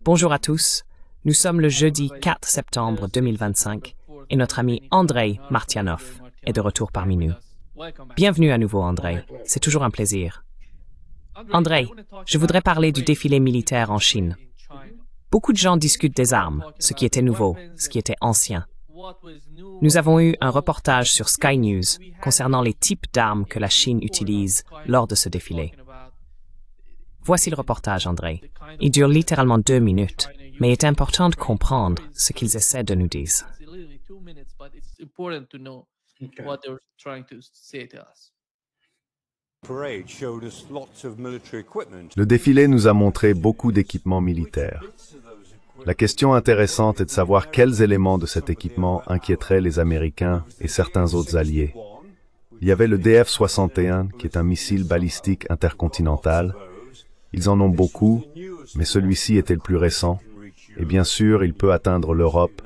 Bonjour à tous, nous sommes le jeudi 4 septembre 2025 et notre ami Andrei Martianov est de retour parmi nous. Bienvenue à nouveau Andrei, c'est toujours un plaisir. Andrei, je voudrais parler du défilé militaire en Chine. Beaucoup de gens discutent des armes, ce qui était nouveau, ce qui était ancien. Nous avons eu un reportage sur Sky News concernant les types d'armes que la Chine utilise lors de ce défilé. Voici le reportage, Andrei. Il dure littéralement 2 minutes, mais il est important de comprendre ce qu'ils essaient de nous dire. Le défilé nous a montré beaucoup d'équipements militaires. La question intéressante est de savoir quels éléments de cet équipement inquiéteraient les Américains et certains autres alliés. Il y avait le DF-61, qui est un missile balistique intercontinental. Ils en ont beaucoup, mais celui-ci était le plus récent. Et bien sûr, il peut atteindre l'Europe,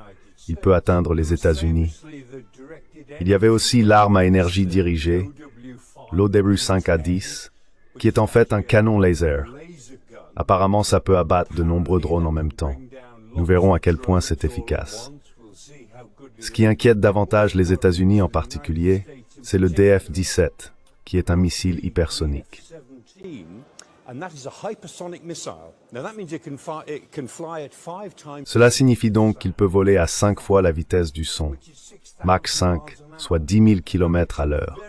il peut atteindre les États-Unis. Il y avait aussi l'arme à énergie dirigée, l'ODRU-5A10, qui est en fait un canon laser. Apparemment, ça peut abattre de nombreux drones en même temps. Nous verrons à quel point c'est efficace. Ce qui inquiète davantage les États-Unis en particulier, c'est le DF-17, qui est un missile hypersonique. Cela signifie donc qu'il peut voler à 5 fois la vitesse du son, Mach 5, soit 10 000 km à l'heure.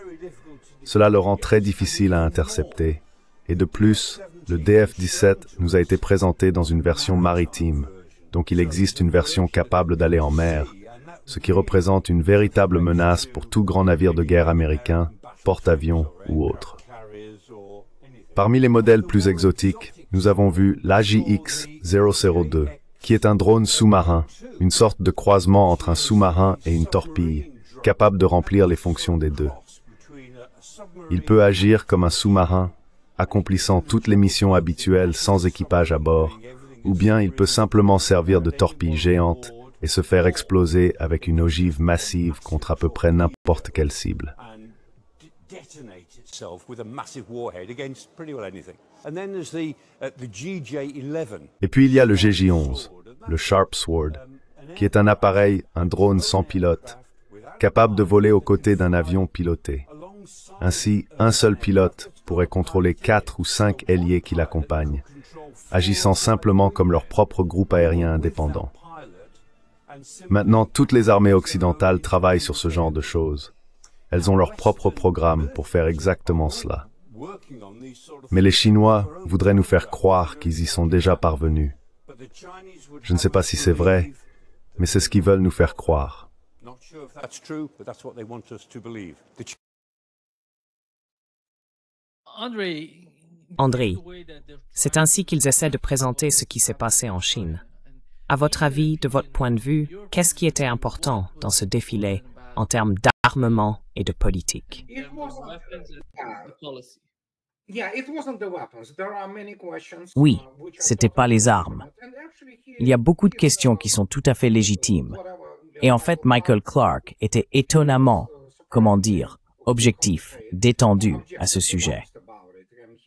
Cela le rend très difficile à intercepter, et de plus, le DF-17 nous a été présenté dans une version maritime, donc il existe une version capable d'aller en mer, ce qui représente une véritable menace pour tout grand navire de guerre américain, porte-avions ou autre. Parmi les modèles plus exotiques, nous avons vu l'AJX-002, qui est un drone sous-marin, une sorte de croisement entre un sous-marin et une torpille, capable de remplir les fonctions des deux. Il peut agir comme un sous-marin, accomplissant toutes les missions habituelles sans équipage à bord, ou bien il peut simplement servir de torpille géante et se faire exploser avec une ogive massive contre à peu près n'importe quelle cible. Et puis il y a le GJ-11, le Sharp Sword, qui est un appareil, un drone sans pilote, capable de voler aux côtés d'un avion piloté. Ainsi, un seul pilote pourrait contrôler 4 ou 5 ailiers qui l'accompagnent, agissant simplement comme leur propre groupe aérien indépendant. Maintenant, toutes les armées occidentales travaillent sur ce genre de choses. Elles ont leur propre programme pour faire exactement cela. Mais les Chinois voudraient nous faire croire qu'ils y sont déjà parvenus. Je ne sais pas si c'est vrai, mais c'est ce qu'ils veulent nous faire croire. Andrei, c'est ainsi qu'ils essaient de présenter ce qui s'est passé en Chine. À votre avis, de votre point de vue, qu'est-ce qui était important dans ce défilé en termes d'armement et de politique? Oui, c'était pas les armes. Il y a beaucoup de questions qui sont tout à fait légitimes. Et en fait, Michael Clark était étonnamment, comment dire, objectif, détendu à ce sujet.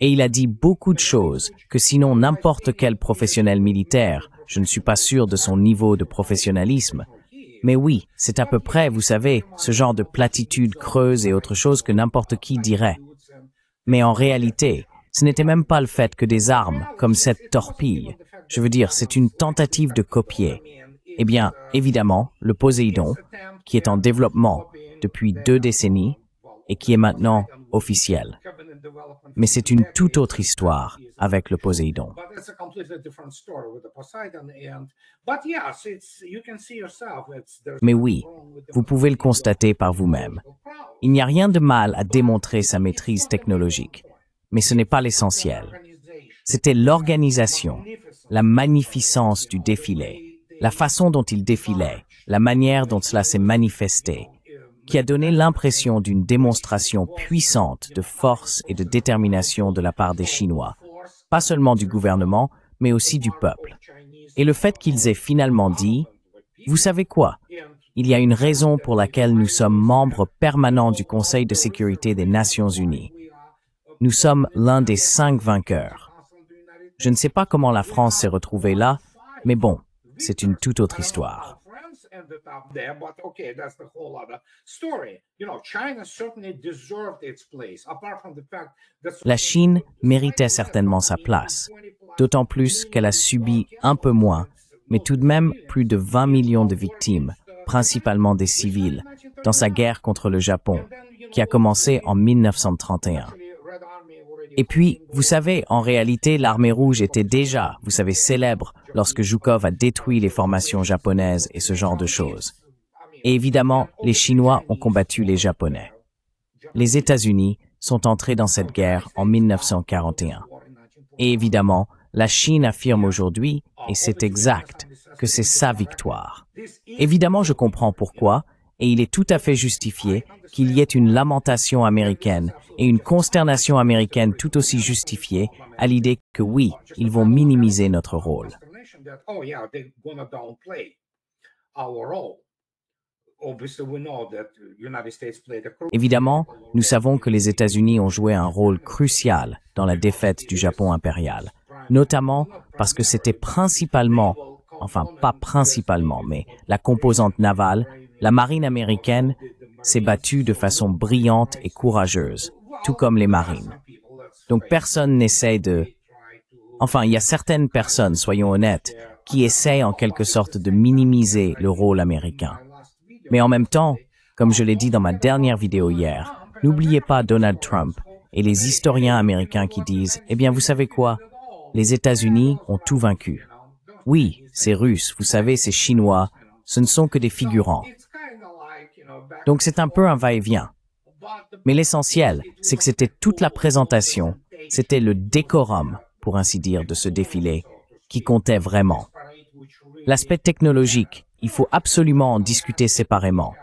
Et il a dit beaucoup de choses que sinon n'importe quel professionnel militaire, je ne suis pas sûr de son niveau de professionnalisme, mais oui, c'est à peu près, vous savez, ce genre de platitude creuse et autre chose que n'importe qui dirait. Mais en réalité, ce n'était même pas le fait que des armes, comme cette torpille, je veux dire, c'est une tentative de copier. Eh bien, évidemment, le Poséidon, qui est en développement depuis 2 décennies et qui est maintenant officiel. Mais c'est une toute autre histoire avec le Poséidon. Mais oui, vous pouvez le constater par vous-même. Il n'y a rien de mal à démontrer sa maîtrise technologique, mais ce n'est pas l'essentiel. C'était l'organisation, la magnificence du défilé, la façon dont il défilait, la manière dont cela s'est manifesté, qui a donné l'impression d'une démonstration puissante de force et de détermination de la part des Chinois, pas seulement du gouvernement, mais aussi du peuple. Et le fait qu'ils aient finalement dit, vous savez quoi? Il y a une raison pour laquelle nous sommes membres permanents du Conseil de sécurité des Nations Unies. Nous sommes l'un des 5 vainqueurs. Je ne sais pas comment la France s'est retrouvée là, Mais bon, c'est une toute autre histoire. La Chine méritait certainement sa place, d'autant plus qu'elle a subi un peu moins, mais tout de même plus de 20 millions de victimes, principalement des civils, dans sa guerre contre le Japon, qui a commencé en 1931. Et puis, vous savez, en réalité, l'armée rouge était déjà, vous savez, célèbre lorsque Zhukov a détruit les formations japonaises et ce genre de choses. Et évidemment, les Chinois ont combattu les Japonais. Les États-Unis sont entrés dans cette guerre en 1941. Et évidemment, la Chine affirme aujourd'hui, et c'est exact, que c'est sa victoire. Évidemment, je comprends pourquoi, et il est tout à fait justifié qu'il y ait une lamentation américaine et une consternation américaine tout aussi justifiée à l'idée que oui, ils vont minimiser notre rôle. Évidemment, nous savons que les États-Unis ont joué un rôle crucial dans la défaite du Japon impérial, notamment parce que c'était principalement, enfin pas principalement, mais la composante navale, la marine américaine s'est battue de façon brillante et courageuse, tout comme les marines. Donc personne n'essaie de... Enfin, il y a certaines personnes, soyons honnêtes, qui essayent en quelque sorte de minimiser le rôle américain. Mais en même temps, comme je l'ai dit dans ma dernière vidéo hier, n'oubliez pas Donald Trump et les historiens américains qui disent « Eh bien, vous savez quoi? Les États-Unis ont tout vaincu. Oui, c'est russe, vous savez, c'est chinois, ce ne sont que des figurants. » Donc c'est un peu un va-et-vient. Mais l'essentiel, c'est que c'était toute la présentation, c'était le décorum, pour ainsi dire, de ce défilé, qui comptait vraiment. L'aspect technologique, il faut absolument en discuter séparément,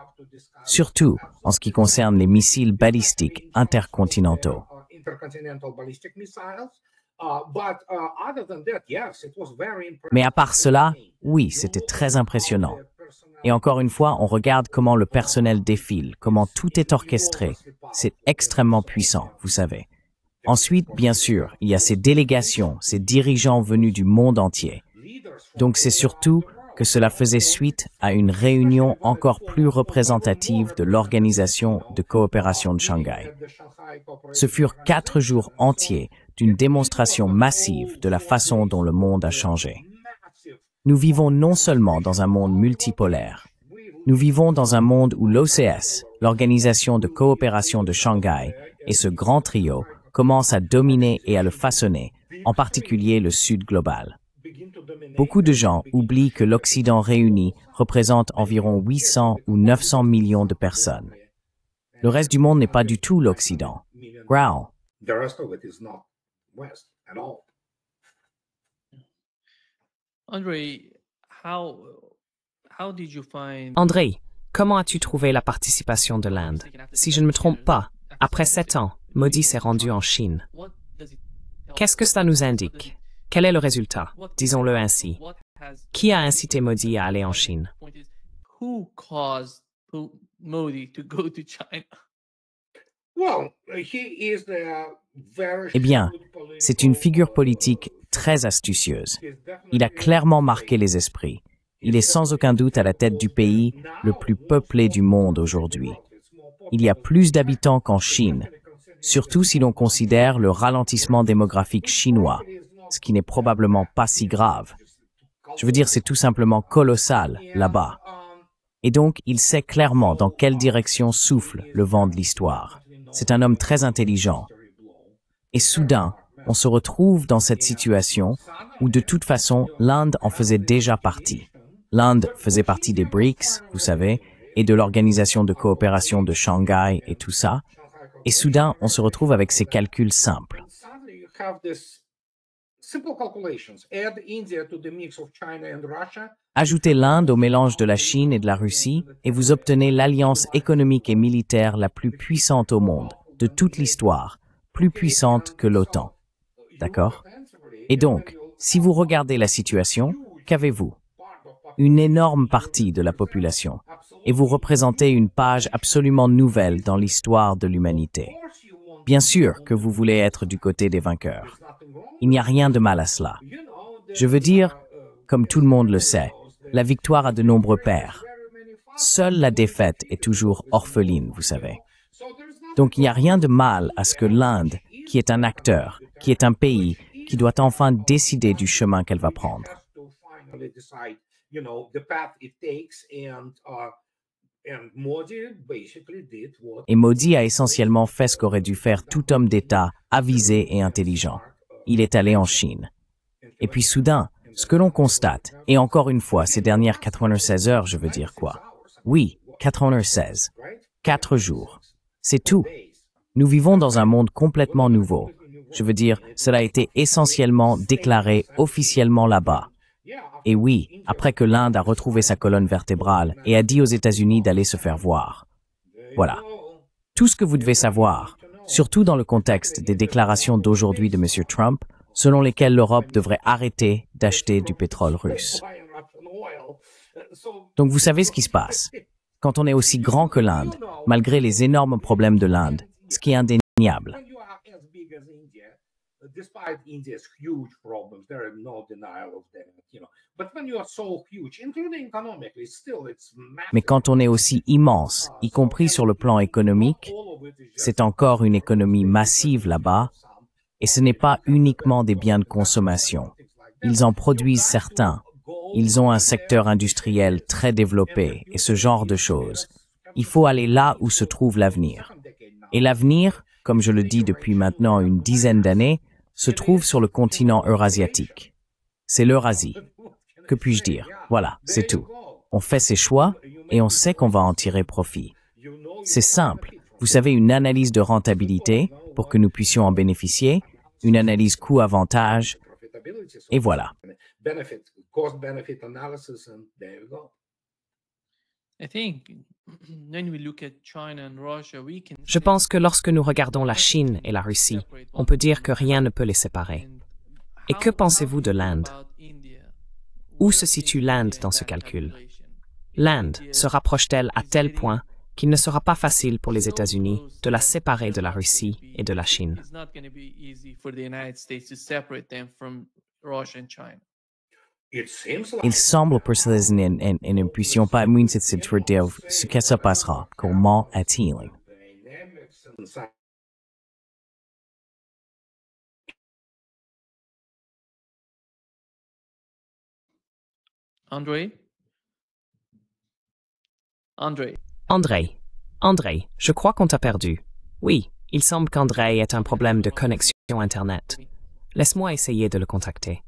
surtout en ce qui concerne les missiles balistiques intercontinentaux. Mais à part cela, oui, c'était très impressionnant. Et encore une fois, on regarde comment le personnel défile, comment tout est orchestré. C'est extrêmement puissant, vous savez. Ensuite, bien sûr, il y a ces délégations, ces dirigeants venus du monde entier. Donc c'est surtout que cela faisait suite à une réunion encore plus représentative de l'Organisation de coopération de Shanghai. Ce furent 4 jours entiers d'une démonstration massive de la façon dont le monde a changé. Nous vivons non seulement dans un monde multipolaire, nous vivons dans un monde où l'OCS, l'Organisation de coopération de Shanghai, et ce grand trio commencent à dominer et à le façonner, en particulier le Sud global. Beaucoup de gens oublient que l'Occident réuni représente environ 800 ou 900 millions de personnes. Le reste du monde n'est pas du tout l'Occident. Growl. André, comment as-tu trouvé la participation de l'Inde? Si je ne me trompe pas, après 7 ans, Modi s'est rendu en Chine. Qu'est-ce que cela nous indique? Quel est le résultat? Disons-le ainsi. Qui a incité Modi à aller en Chine? Eh bien, c'est une figure politique très astucieuse. Il a clairement marqué les esprits. Il est sans aucun doute à la tête du pays le plus peuplé du monde aujourd'hui. Il y a plus d'habitants qu'en Chine, surtout si l'on considère le ralentissement démographique chinois, ce qui n'est probablement pas si grave. Je veux dire, c'est tout simplement colossal là-bas. Et donc, il sait clairement dans quelle direction souffle le vent de l'histoire. C'est un homme très intelligent. Et soudain, on se retrouve dans cette situation où de toute façon, l'Inde en faisait déjà partie. L'Inde faisait partie des BRICS, vous savez, et de l'Organisation de coopération de Shanghai et tout ça. Et soudain, on se retrouve avec ces calculs simples. Ajoutez l'Inde au mélange de la Chine et de la Russie et vous obtenez l'alliance économique et militaire la plus puissante au monde, de toute l'histoire, plus puissante que l'OTAN. D'accord? Et donc, si vous regardez la situation, qu'avez-vous? Une énorme partie de la population, et vous représentez une page absolument nouvelle dans l'histoire de l'humanité. Bien sûr que vous voulez être du côté des vainqueurs. Il n'y a rien de mal à cela. Je veux dire, comme tout le monde le sait, la victoire a de nombreux pères. Seule la défaite est toujours orpheline, vous savez. Donc il n'y a rien de mal à ce que l'Inde, qui est un acteur, qui est un pays, qui doit enfin décider du chemin qu'elle va prendre. Et Modi a essentiellement fait ce qu'aurait dû faire tout homme d'État avisé et intelligent. Il est allé en Chine. Et puis soudain, ce que l'on constate, et encore une fois, ces dernières 96 heures, je veux dire quoi? Oui, 96. 4 jours. C'est tout. Nous vivons dans un monde complètement nouveau. Je veux dire, cela a été essentiellement déclaré officiellement là-bas. Et oui, après que l'Inde a retrouvé sa colonne vertébrale et a dit aux États-Unis d'aller se faire voir. Voilà. Tout ce que vous devez savoir, surtout dans le contexte des déclarations d'aujourd'hui de M. Trump, selon lesquelles l'Europe devrait arrêter d'acheter du pétrole russe. Donc vous savez ce qui se passe. Quand on est aussi grand que l'Inde, malgré les énormes problèmes de l'Inde, ce qui est indéniable. Mais quand on est aussi immense, y compris sur le plan économique, c'est encore une économie massive là-bas, et ce n'est pas uniquement des biens de consommation. Ils en produisent certains. Ils ont un secteur industriel très développé et ce genre de choses. Il faut aller là où se trouve l'avenir. Et l'avenir, comme je le dis depuis maintenant une dizaine d'années, se trouve sur le continent eurasiatique. C'est l'Eurasie. Que puis-je dire? Voilà, c'est tout. On fait ses choix et on sait qu'on va en tirer profit. C'est simple. Vous savez, une analyse de rentabilité pour que nous puissions en bénéficier, une analyse coût-avantage, et voilà. Je pense que lorsque nous regardons la Chine et la Russie, on peut dire que rien ne peut les séparer. Et que pensez-vous de l'Inde? Où se situe l'Inde dans ce calcul? L'Inde se rapproche-t-elle à tel point qu'il ne sera pas facile pour les États-Unis de la séparer de la Russie et de la Chine? Il semble pour cela et ne puissions pas dire ce que ça passera. Comment est-il? André, je crois qu'on t'a perdu. Oui, il semble qu'André ait un problème de connexion Internet. Laisse-moi essayer de le contacter.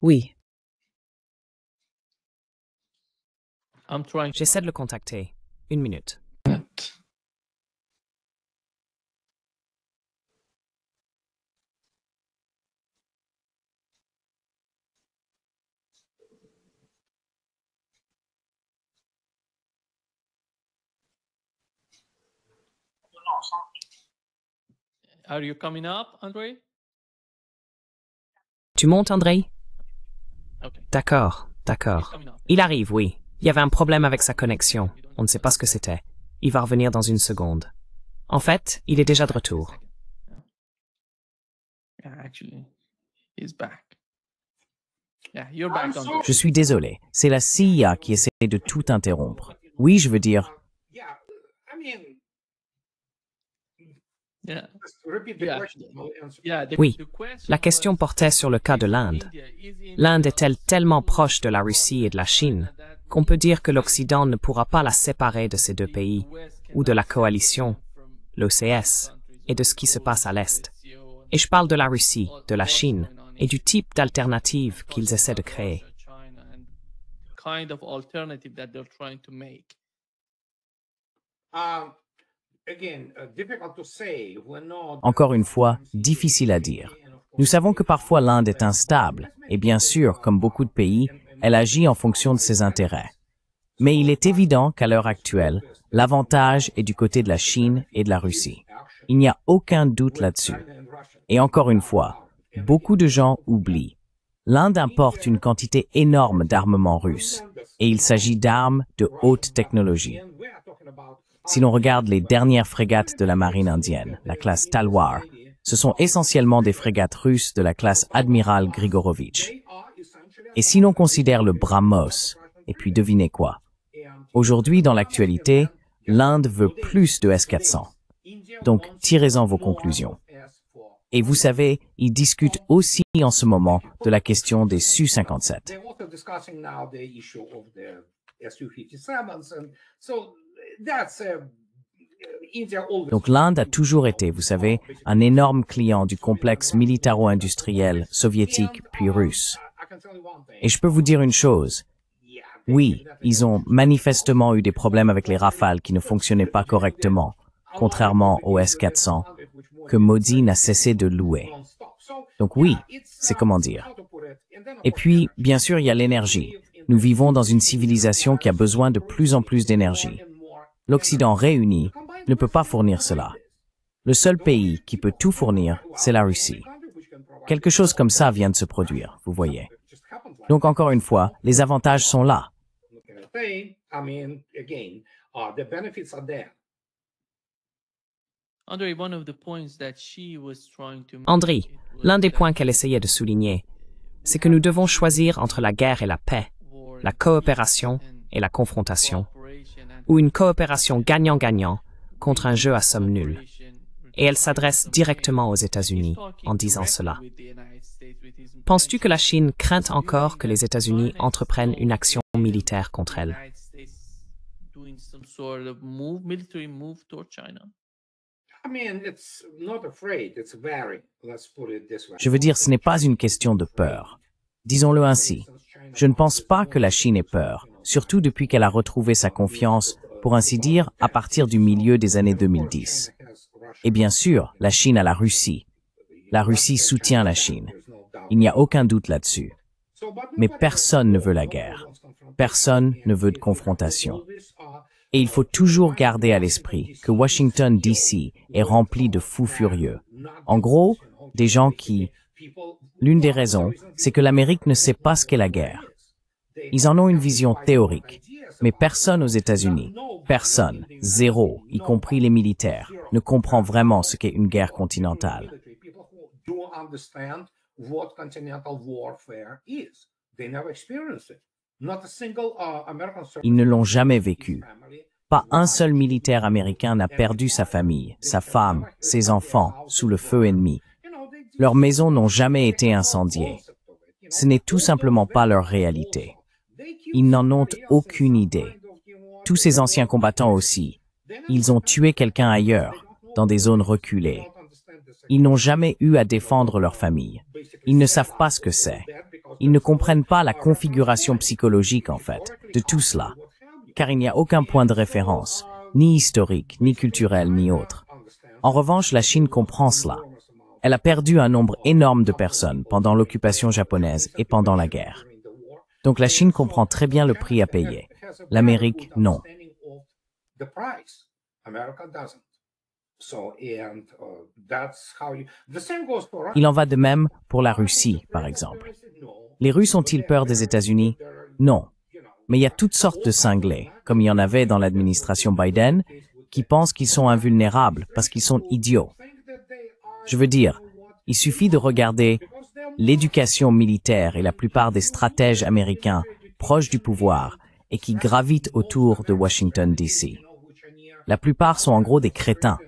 Oui, j'essaie de le contacter. Une minute. Are you coming up, André? Tu montes, André? Okay. D'accord. Il arrive, oui. Il y avait un problème avec sa connexion. On ne sait pas ce que c'était. Il va revenir dans une seconde. En fait, il est déjà de retour. Je suis désolé. C'est la CIA qui essaie de tout interrompre. Oui, je veux dire... Oui, la question portait sur le cas de l'Inde. L'Inde est-elle tellement proche de la Russie et de la Chine qu'on peut dire que l'Occident ne pourra pas la séparer de ces deux pays, ou de la coalition, l'OCS, et de ce qui se passe à l'Est. Et je parle de la Russie, de la Chine, et du type d'alternative qu'ils essaient de créer. Encore une fois, difficile à dire. Nous savons que parfois l'Inde est instable, et bien sûr, comme beaucoup de pays, elle agit en fonction de ses intérêts. Mais il est évident qu'à l'heure actuelle, L'avantage est du côté de la Chine et de la Russie. Il n'y a aucun doute là-dessus. Et encore une fois, beaucoup de gens oublient. L'Inde importe une quantité énorme d'armements russes, et il s'agit d'armes de haute technologie. Si l'on regarde les dernières frégates de la marine indienne, la classe Talwar, ce sont essentiellement des frégates russes de la classe Admiral Grigorovitch. Et si l'on considère le BrahMos, et puis devinez quoi? Aujourd'hui, dans l'actualité, l'Inde veut plus de S-400. Donc, tirez-en vos conclusions. Et vous savez, ils discutent aussi en ce moment de la question des Su-57. Donc l'Inde a toujours été, vous savez, un énorme client du complexe militaro-industriel soviétique puis russe. Et je peux vous dire une chose. Oui, ils ont manifestement eu des problèmes avec les Rafales qui ne fonctionnaient pas correctement, contrairement au S-400, que Modi n'a cessé de louer. Donc oui, c'est comment dire. Et puis, bien sûr, il y a l'énergie. Nous vivons dans une civilisation qui a besoin de plus en plus d'énergie. L'Occident réuni ne peut pas fournir cela. Le seul pays qui peut tout fournir, c'est la Russie. Quelque chose comme ça vient de se produire, vous voyez. Donc encore une fois, les avantages sont là. André, l'un des points qu'elle essayait de souligner, c'est que nous devons choisir entre la guerre et la paix, la coopération et la confrontation, ou une coopération gagnant-gagnant contre un jeu à somme nulle. Et elle s'adresse directement aux États-Unis en disant cela. Penses-tu que la Chine craint encore que les États-Unis entreprennent une action militaire contre elle? Je veux dire, ce n'est pas une question de peur. Disons-le ainsi. Je ne pense pas que la Chine ait peur, surtout depuis qu'elle a retrouvé sa confiance, pour ainsi dire, à partir du milieu des années 2010. Et bien sûr, la Chine a la Russie. La Russie soutient la Chine. Il n'y a aucun doute là-dessus. Mais personne ne veut la guerre. Personne ne veut de confrontation. Et il faut toujours garder à l'esprit que Washington, D.C. est rempli de fous furieux. En gros, des gens qui... L'une des raisons, c'est que l'Amérique ne sait pas ce qu'est la guerre. Ils en ont une vision théorique. Mais personne aux États-Unis, personne, zéro, y compris les militaires, ne comprend vraiment ce qu'est une guerre continentale. Ils ne l'ont jamais vécu. Pas un seul militaire américain n'a perdu sa famille, sa femme, ses enfants, sous le feu ennemi. Leurs maisons n'ont jamais été incendiées. Ce n'est tout simplement pas leur réalité. Ils n'en ont aucune idée. Tous ces anciens combattants aussi. Ils ont tué quelqu'un ailleurs, dans des zones reculées. Ils n'ont jamais eu à défendre leur famille. Ils ne savent pas ce que c'est. Ils ne comprennent pas la configuration psychologique, en fait, de tout cela. Car il n'y a aucun point de référence, ni historique, ni culturel, ni autre. En revanche, la Chine comprend cela. Elle a perdu un nombre énorme de personnes pendant l'occupation japonaise et pendant la guerre. Donc la Chine comprend très bien le prix à payer. L'Amérique, non. Il en va de même pour la Russie, par exemple. Les Russes ont-ils peur des États-Unis? Non. Mais il y a toutes sortes de cinglés, comme il y en avait dans l'administration Biden, qui pensent qu'ils sont invulnérables parce qu'ils sont idiots. Je veux dire, il suffit de regarder l'éducation militaire et la plupart des stratèges américains proches du pouvoir et qui gravitent autour de Washington, D.C. La plupart sont en gros des crétins.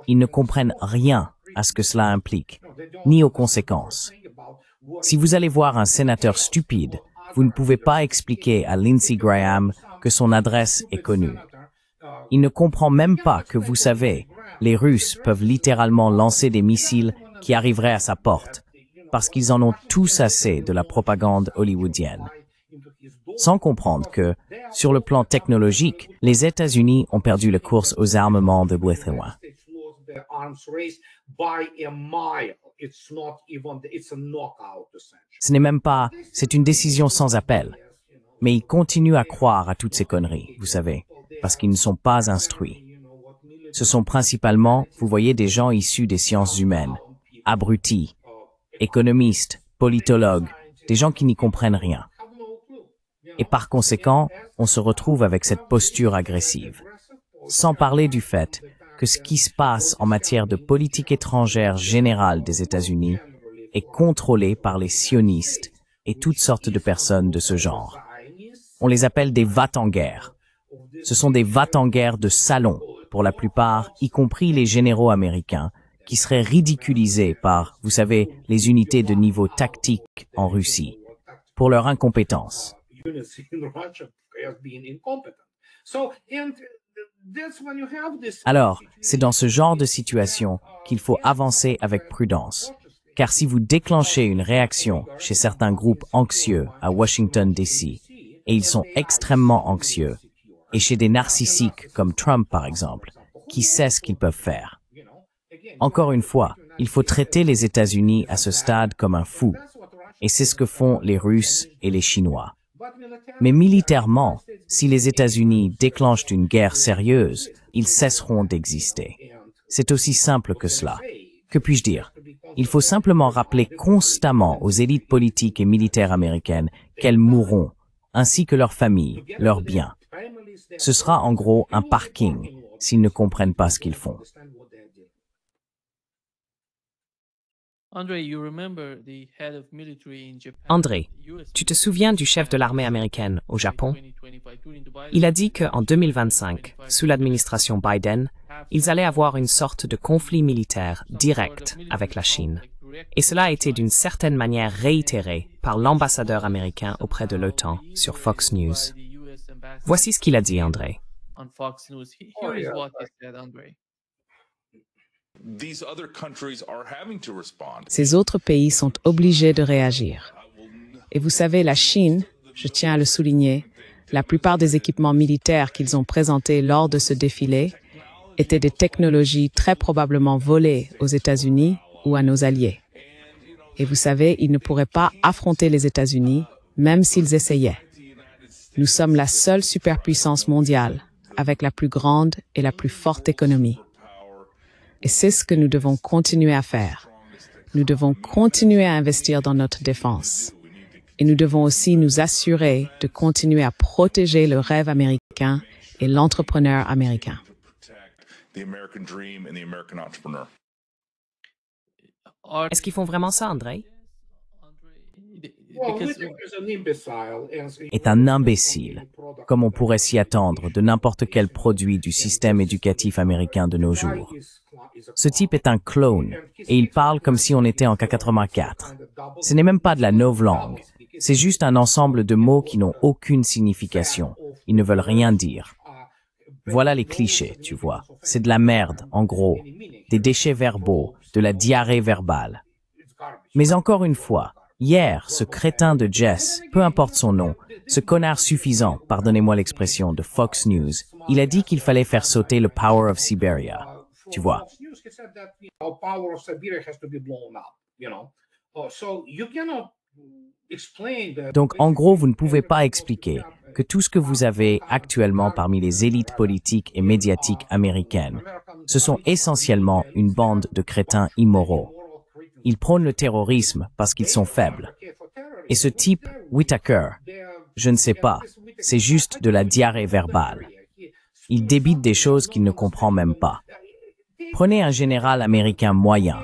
Ils ne comprennent rien à ce que cela implique, ni aux conséquences. Si vous allez voir un sénateur stupide, vous ne pouvez pas expliquer à Lindsey Graham que son adresse est connue. Il ne comprend même pas que, vous savez, les Russes peuvent littéralement lancer des missiles qui arriveraient à sa porte, parce qu'ils en ont tous assez de la propagande hollywoodienne. Sans comprendre que, sur le plan technologique, les États-Unis ont perdu la course aux armements de loin. Ce n'est même pas, c'est une décision sans appel. Mais ils continuent à croire à toutes ces conneries, vous savez. parce qu'ils ne sont pas instruits. Ce sont principalement, vous voyez, des gens issus des sciences humaines, abrutis, économistes, politologues, des gens qui n'y comprennent rien. Et par conséquent, on se retrouve avec cette posture agressive. Sans parler du fait que ce qui se passe en matière de politique étrangère générale des États-Unis est contrôlé par les sionistes et toutes sortes de personnes de ce genre. On les appelle des va-t-en-guerre. Ce sont des va-t-en-guerre de salon, pour la plupart, y compris les généraux américains, qui seraient ridiculisés par, vous savez, les unités de niveau tactique en Russie, pour leur incompétence. Alors, c'est dans ce genre de situation qu'il faut avancer avec prudence. Car si vous déclenchez une réaction chez certains groupes anxieux à Washington, D.C., et ils sont extrêmement anxieux, et chez des narcissiques comme Trump par exemple, qui sait ce qu'ils peuvent faire. Encore une fois, il faut traiter les États-Unis à ce stade comme un fou, et c'est ce que font les Russes et les Chinois. Mais militairement, si les États-Unis déclenchent une guerre sérieuse, ils cesseront d'exister. C'est aussi simple que cela. Que puis-je dire? Il faut simplement rappeler constamment aux élites politiques et militaires américaines qu'elles mourront, ainsi que leurs familles, leurs biens. Ce sera en gros un parking s'ils ne comprennent pas ce qu'ils font. André, tu te souviens du chef de l'armée américaine au Japon? Il a dit qu'en 2025, sous l'administration Biden, ils allaient avoir une sorte de conflit militaire direct avec la Chine. Et cela a été d'une certaine manière réitéré par l'ambassadeur américain auprès de l'OTAN sur Fox News. Voici ce qu'il a dit, André. Ces autres pays sont obligés de réagir. Et vous savez, la Chine, je tiens à le souligner, la plupart des équipements militaires qu'ils ont présentés lors de ce défilé étaient des technologies très probablement volées aux États-Unis ou à nos alliés. Et vous savez, ils ne pourraient pas affronter les États-Unis, même s'ils essayaient. Nous sommes la seule superpuissance mondiale, avec la plus grande et la plus forte économie. Et c'est ce que nous devons continuer à faire. Nous devons continuer à investir dans notre défense. Et nous devons aussi nous assurer de continuer à protéger le rêve américain et l'entrepreneur américain. Est-ce qu'ils font vraiment ça, André? Est un imbécile, comme on pourrait s'y attendre de n'importe quel produit du système éducatif américain de nos jours. Ce type est un clone, et il parle comme si on était en K84. Ce n'est même pas de la novlangue, c'est juste un ensemble de mots qui n'ont aucune signification. Ils ne veulent rien dire. Voilà les clichés, tu vois. C'est de la merde, en gros. Des déchets verbaux, de la diarrhée verbale. Mais encore une fois, hier, ce crétin de Jess, peu importe son nom, ce connard suffisant, pardonnez-moi l'expression, de Fox News, il a dit qu'il fallait faire sauter le Power of Siberia. Tu vois. Donc, en gros, vous ne pouvez pas expliquer que tout ce que vous avez actuellement parmi les élites politiques et médiatiques américaines, ce sont essentiellement une bande de crétins immoraux. Ils prônent le terrorisme parce qu'ils sont faibles. Et ce type, Whitaker, je ne sais pas, c'est juste de la diarrhée verbale. Il débite des choses qu'il ne comprend même pas. Prenez un général américain moyen,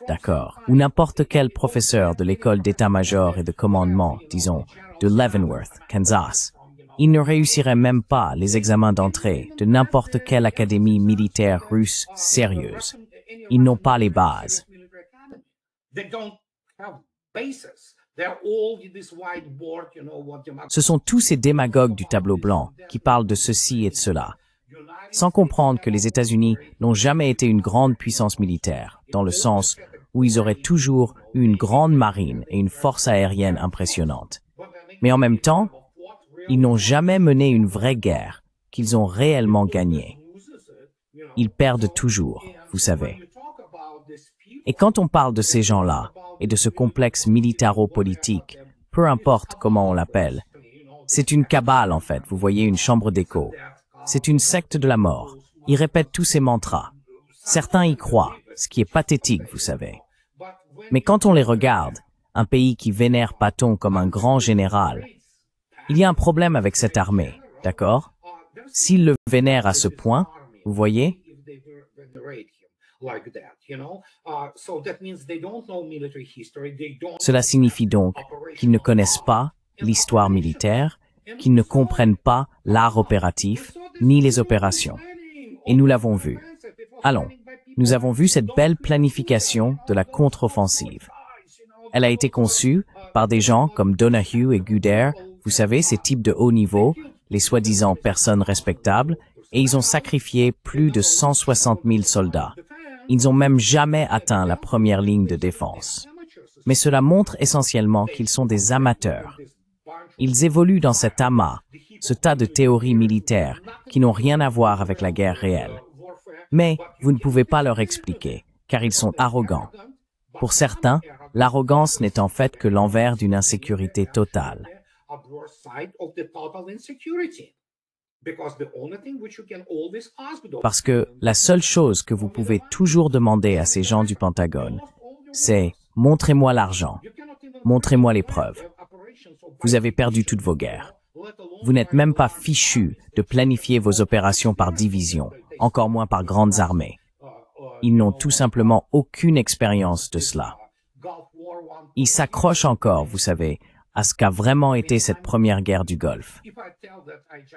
d'accord, ou n'importe quel professeur de l'école d'état-major et de commandement, disons, de Leavenworth, Kansas. Il ne réussirait même pas les examens d'entrée de n'importe quelle académie militaire russe sérieuse. Ils n'ont pas les bases. Ce sont tous ces démagogues du tableau blanc qui parlent de ceci et de cela, sans comprendre que les États-Unis n'ont jamais été une grande puissance militaire, dans le sens où ils auraient toujours eu une grande marine et une force aérienne impressionnante. Mais en même temps, ils n'ont jamais mené une vraie guerre qu'ils ont réellement gagnée. Ils perdent toujours, vous savez. Et quand on parle de ces gens-là, et de ce complexe militaro-politique, peu importe comment on l'appelle, c'est une cabale en fait, vous voyez, une chambre d'écho. C'est une secte de la mort. Ils répètent tous ces mantras. Certains y croient, ce qui est pathétique, vous savez. Mais quand on les regarde, un pays qui vénère Patton comme un grand général, il y a un problème avec cette armée, d'accord? S'ils le vénèrent à ce point, vous voyez? Cela signifie donc qu'ils ne connaissent pas l'histoire militaire, qu'ils ne comprennent pas l'art opératif, ni les opérations. Et nous l'avons vu. Allons, nous avons vu cette belle planification de la contre-offensive. Elle a été conçue par des gens comme Donahue et Guder, vous savez, ces types de haut niveau, les soi-disant personnes respectables, et ils ont sacrifié plus de 160 000 soldats. Ils n'ont même jamais atteint la première ligne de défense. Mais cela montre essentiellement qu'ils sont des amateurs. Ils évoluent dans cet amas, ce tas de théories militaires qui n'ont rien à voir avec la guerre réelle. Mais vous ne pouvez pas leur expliquer, car ils sont arrogants. Pour certains, l'arrogance n'est en fait que l'envers d'une insécurité totale. Parce que la seule chose que vous pouvez toujours demander à ces gens du Pentagone, c'est « montrez-moi l'argent, montrez-moi les preuves ». Vous avez perdu toutes vos guerres. Vous n'êtes même pas fichu de planifier vos opérations par division, encore moins par grandes armées. Ils n'ont tout simplement aucune expérience de cela. Ils s'accrochent encore, vous savez, à ce qu'a vraiment été cette première guerre du Golfe.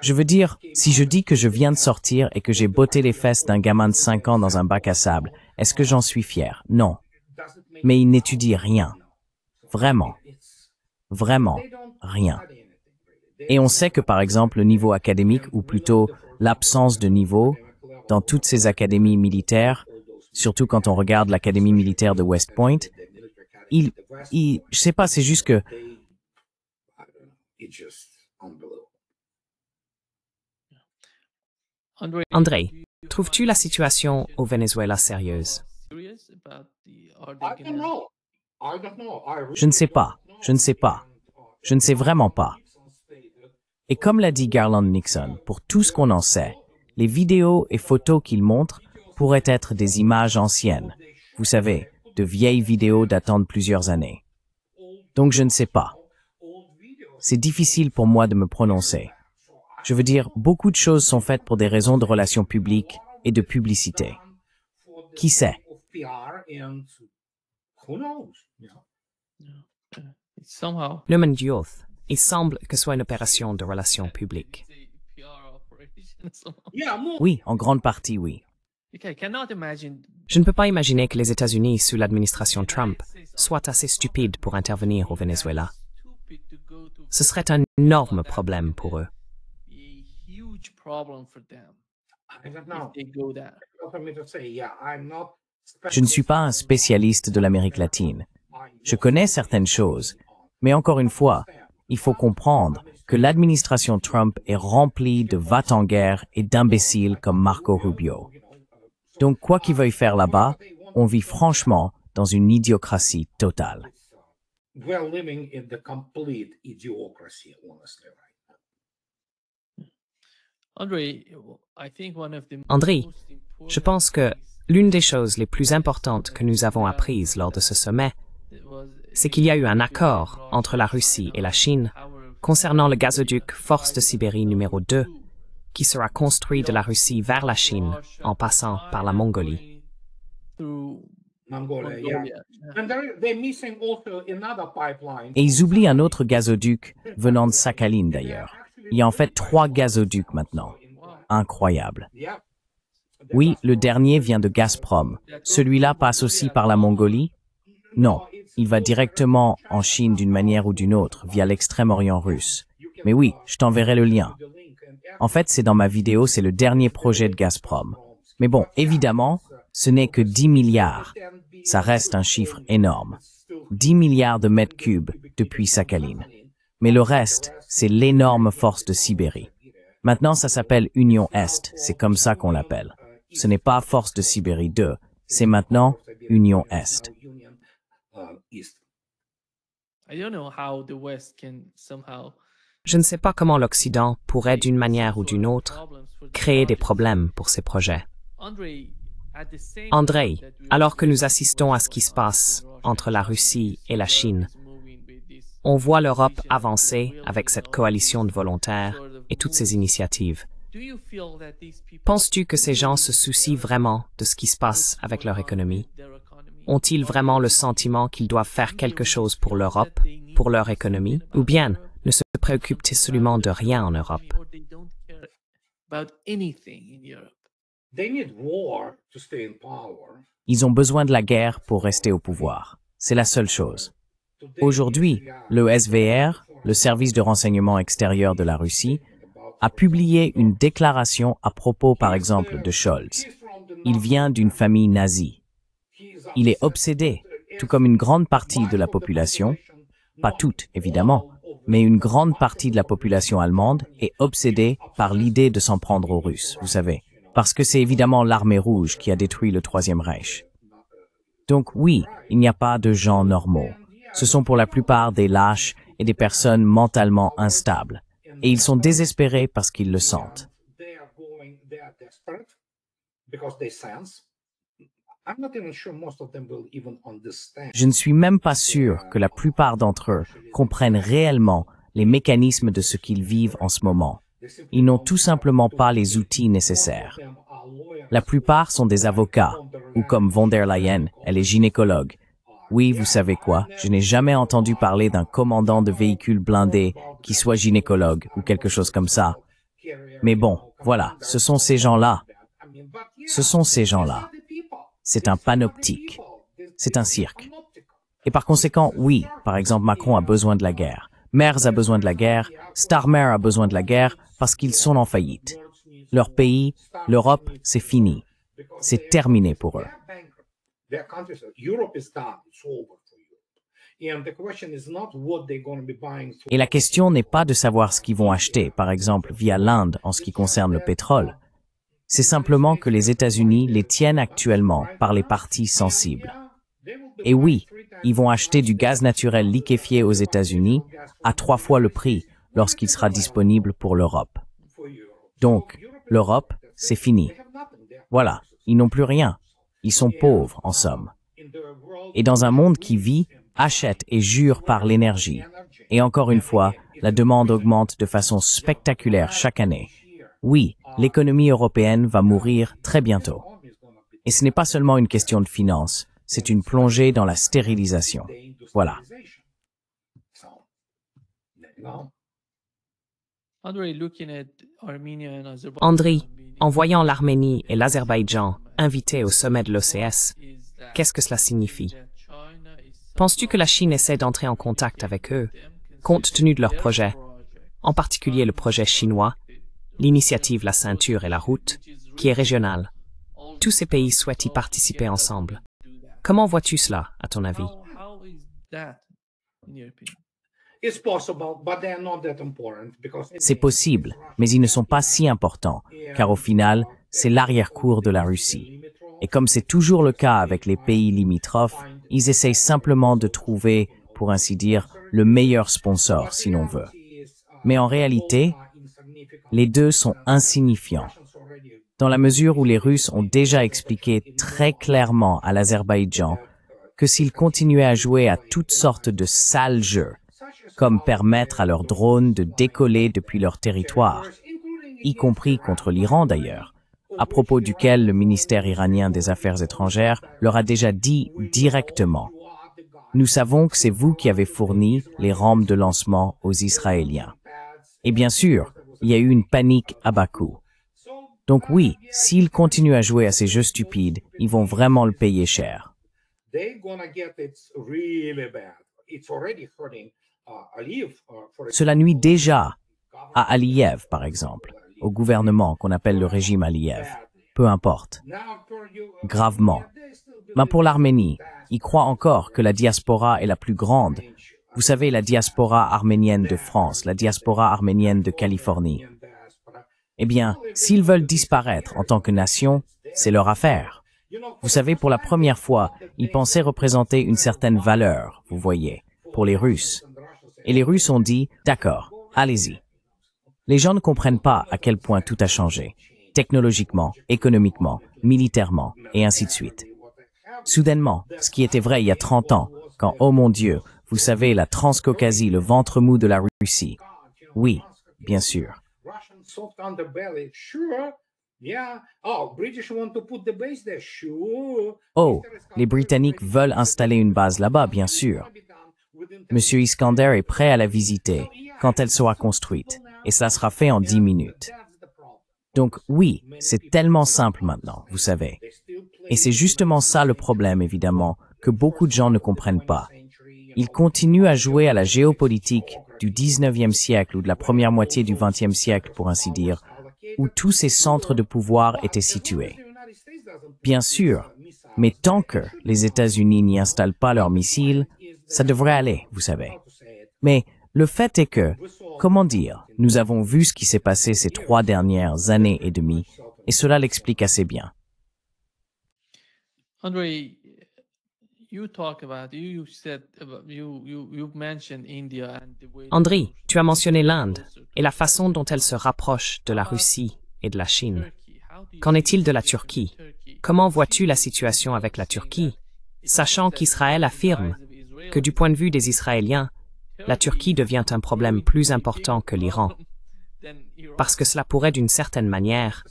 Je veux dire, si je dis que je viens de sortir et que j'ai botté les fesses d'un gamin de 5 ans dans un bac à sable, est-ce que j'en suis fier? Non. Mais ils n'étudient rien. Vraiment. Vraiment rien. Et on sait que par exemple le niveau académique, ou plutôt l'absence de niveau, dans toutes ces académies militaires, surtout quand on regarde l'académie militaire de West Point, je sais pas, c'est juste que André, trouves-tu la situation au Venezuela sérieuse? je ne sais pas, je ne sais pas, je ne sais vraiment pas. Et comme l'a dit Garland Nixon, pour tout ce qu'on en sait, les vidéos et photos qu'il montre pourraient être des images anciennes. Vous savez, de vieilles vidéos datant de plusieurs années. Donc je ne sais pas. C'est difficile pour moi de me prononcer. Je veux dire, beaucoup de choses sont faites pour des raisons de relations publiques et de publicité. Qui sait? Newman Youth, il semble que ce soit une opération de relations publiques. Oui, en grande partie, oui. Je ne peux pas imaginer que les États-Unis, sous l'administration Trump, soient assez stupides pour intervenir au Venezuela. Ce serait un énorme problème pour eux. Je ne suis pas un spécialiste de l'Amérique latine. Je connais certaines choses, mais encore une fois, il faut comprendre que l'administration Trump est remplie de va-t-en-guerre et d'imbéciles comme Marco Rubio. Donc, quoi qu'ils veuillent faire là-bas, on vit franchement dans une idiocratie totale. André, je pense que l'une des choses les plus importantes que nous avons apprises lors de ce sommet, c'est qu'il y a eu un accord entre la Russie et la Chine concernant le gazoduc Force de Sibérie numéro 2, qui sera construit de la Russie vers la Chine en passant par la Mongolie. Et ils oublient un autre gazoduc venant de Sakhaline d'ailleurs. Il y a en fait 3 gazoducs maintenant. Incroyable. Oui, le dernier vient de Gazprom. Celui-là passe aussi par la Mongolie? Non, il va directement en Chine d'une manière ou d'une autre, via l'extrême-orient russe. Mais oui, je t'enverrai le lien. En fait, c'est dans ma vidéo, c'est le dernier projet de Gazprom. Mais bon, évidemment, ce n'est que 10 milliards. Ça reste un chiffre énorme. 10 milliards de mètres cubes depuis Sakhaline. Mais le reste, c'est l'énorme force de Sibérie. Maintenant, ça s'appelle Union Est, c'est comme ça qu'on l'appelle. Ce n'est pas Force de Sibérie 2, c'est maintenant Union Est. Je ne sais pas comment l'Occident pourrait, d'une manière ou d'une autre, créer des problèmes pour ces projets. Andrei, alors que nous assistons à ce qui se passe entre la Russie et la Chine, on voit l'Europe avancer avec cette coalition de volontaires et toutes ces initiatives. Penses-tu que ces gens se soucient vraiment de ce qui se passe avec leur économie? Ont-ils vraiment le sentiment qu'ils doivent faire quelque chose pour l'Europe, pour leur économie, ou bien ne se préoccupent absolument de rien en Europe? Ils ont besoin de la guerre pour rester au pouvoir. C'est la seule chose. Aujourd'hui, le SVR, le service de renseignement extérieur de la Russie, a publié une déclaration à propos, par exemple, de Scholz. Il vient d'une famille nazie. Il est obsédé, tout comme une grande partie de la population, pas toute, évidemment, mais une grande partie de la population allemande est obsédée par l'idée de s'en prendre aux Russes, vous savez, parce que c'est évidemment l'armée rouge qui a détruit le Troisième Reich. Donc oui, il n'y a pas de gens normaux. Ce sont pour la plupart des lâches et des personnes mentalement instables. Et ils sont désespérés parce qu'ils le sentent. Je ne suis même pas sûr que la plupart d'entre eux comprennent réellement les mécanismes de ce qu'ils vivent en ce moment. Ils n'ont tout simplement pas les outils nécessaires. La plupart sont des avocats, ou comme von der Leyen, elle est gynécologue. Oui, vous savez quoi, je n'ai jamais entendu parler d'un commandant de véhicule blindé qui soit gynécologue ou quelque chose comme ça. Mais bon, voilà, ce sont ces gens-là. Ce sont ces gens-là. C'est un panoptique. C'est un cirque. Et par conséquent, oui, par exemple, Macron a besoin de la guerre. Merz a besoin de la guerre. Starmer a besoin de la guerre parce qu'ils sont en faillite. Leur pays, l'Europe, c'est fini. C'est terminé pour eux. Et la question n'est pas de savoir ce qu'ils vont acheter, par exemple, via l'Inde en ce qui concerne le pétrole. C'est simplement que les États-Unis les tiennent actuellement par les parties sensibles. Et oui, ils vont acheter du gaz naturel liquéfié aux États-Unis à 3 fois le prix lorsqu'il sera disponible pour l'Europe. Donc, l'Europe, c'est fini. Voilà, ils n'ont plus rien. Ils sont pauvres, en somme. Et dans un monde qui vit, achète et jure par l'énergie. Et encore une fois, la demande augmente de façon spectaculaire chaque année. Oui, l'économie européenne va mourir très bientôt. Et ce n'est pas seulement une question de finances, c'est une plongée dans la stérilisation. Voilà. Andrei, en voyant l'Arménie et l'Azerbaïdjan invités au sommet de l'OCS, qu'est-ce que cela signifie? Penses-tu que la Chine essaie d'entrer en contact avec eux, compte tenu de leurs projets, en particulier le projet chinois, l'initiative La Ceinture et la Route, qui est régionale? Tous ces pays souhaitent y participer ensemble. Comment vois-tu cela, à ton avis? C'est possible, mais ils ne sont pas si importants, car au final, c'est l'arrière-cour de la Russie. Et comme c'est toujours le cas avec les pays limitrophes, ils essayent simplement de trouver, pour ainsi dire, le meilleur sponsor, si l'on veut. Mais en réalité, les deux sont insignifiants, dans la mesure où les Russes ont déjà expliqué très clairement à l'Azerbaïdjan que s'ils continuaient à jouer à toutes sortes de sales jeux, comme permettre à leurs drones de décoller depuis leur territoire, y compris contre l'Iran d'ailleurs, à propos duquel le ministère iranien des Affaires étrangères leur a déjà dit directement « Nous savons que c'est vous qui avez fourni les rampes de lancement aux Israéliens. » Et bien sûr, il y a eu une panique à Bakou. Donc oui, s'ils continuent à jouer à ces jeux stupides, ils vont vraiment le payer cher. Cela nuit déjà à Aliyev, par exemple, au gouvernement qu'on appelle le régime Aliyev. Peu importe. Gravement. Mais pour l'Arménie, ils croient encore que la diaspora est la plus grande. Vous savez, la diaspora arménienne de France, la diaspora arménienne de Californie. Eh bien, s'ils veulent disparaître en tant que nation, c'est leur affaire. Vous savez, pour la première fois, ils pensaient représenter une certaine valeur, vous voyez, pour les Russes. Et les Russes ont dit, d'accord, Allez-y. Les gens ne comprennent pas à quel point tout a changé, technologiquement, économiquement, militairement, et ainsi de suite. Soudainement, ce qui était vrai il y a 30 ans, quand, oh mon Dieu, vous savez, la Transcaucasie, le ventre mou de la Russie. Oui, bien sûr. Oh, les Britanniques veulent installer une base là-bas, bien sûr. Monsieur Iskander est prêt à la visiter quand elle sera construite, et cela sera fait en 10 minutes. Donc oui, c'est tellement simple maintenant, vous savez. Et c'est justement ça le problème, évidemment, que beaucoup de gens ne comprennent pas. Ils continuent à jouer à la géopolitique du 19e siècle ou de la première moitié du 20e siècle, pour ainsi dire, où tous ces centres de pouvoir étaient situés. Bien sûr, mais tant que les États-Unis n'y installent pas leurs missiles, ça devrait aller, vous savez. Mais le fait est que, comment dire, nous avons vu ce qui s'est passé ces 3 dernières années et demie, et cela l'explique assez bien. Andrei, you talk about you said about you mentioned India and the way André, tu as mentionné l'Inde et la façon dont elle se rapproche de la Russie et de la Chine. Qu'en est-il de la Turquie? Comment vois-tu la situation avec la Turquie, sachant qu'Israël affirme que du point de vue des Israéliens, la Turquie devient un problème plus important que l'Iran, parce que cela pourrait d'une certaine manière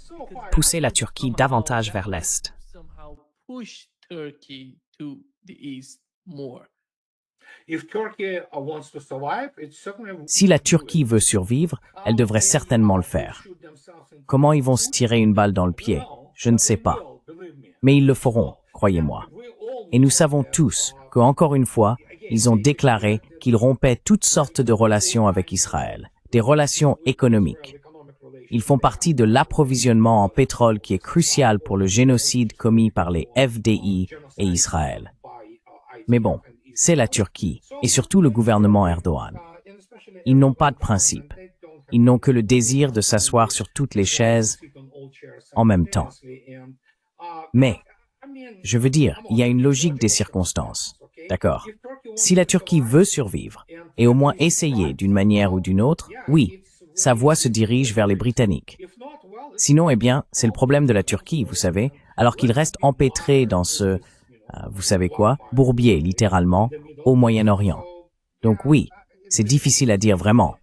pousser la Turquie davantage vers l'Est. Si la Turquie veut survivre, elle devrait certainement le faire. Comment ils vont se tirer une balle dans le pied? Je ne sais pas. Mais ils le feront, croyez-moi. Et nous savons tous que, encore une fois, ils ont déclaré qu'ils rompaient toutes sortes de relations avec Israël, des relations économiques. Ils font partie de l'approvisionnement en pétrole qui est crucial pour le génocide commis par les FDI et Israël. Mais bon, c'est la Turquie, et surtout le gouvernement Erdogan. Ils n'ont pas de principe. Ils n'ont que le désir de s'asseoir sur toutes les chaises en même temps. Mais, je veux dire, il y a une logique des circonstances. D'accord? Si la Turquie veut survivre, et au moins essayer d'une manière ou d'une autre, oui, sa voie se dirige vers les Britanniques. Sinon, eh bien, c'est le problème de la Turquie, vous savez, alors qu'il reste empêtré dans ce, vous savez quoi, bourbier, littéralement, au Moyen-Orient. Donc oui, c'est difficile à dire vraiment.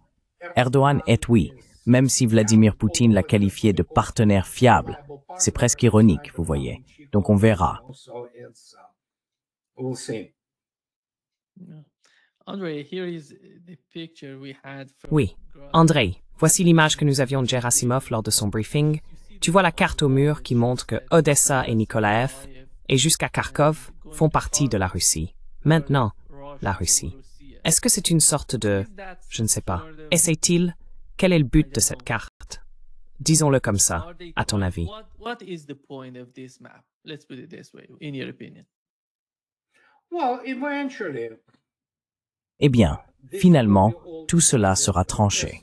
Erdogan est oui, même si Vladimir Poutine l'a qualifié de partenaire fiable. C'est presque ironique, vous voyez. Donc on verra. Oui, André, voici l'image que nous avions de Gerasimov lors de son briefing. Tu vois la carte au mur qui montre que Odessa et Nikolaev, et jusqu'à Kharkov, font partie de la Russie. Maintenant, la Russie. Est-ce que c'est une sorte de... Je ne sais pas. Essaie-t-il? Quel est le but de cette carte? Disons-le comme ça, à ton avis. What is the point of this map? Let's put it this way, in your opinion. Eh bien, finalement, tout cela sera tranché.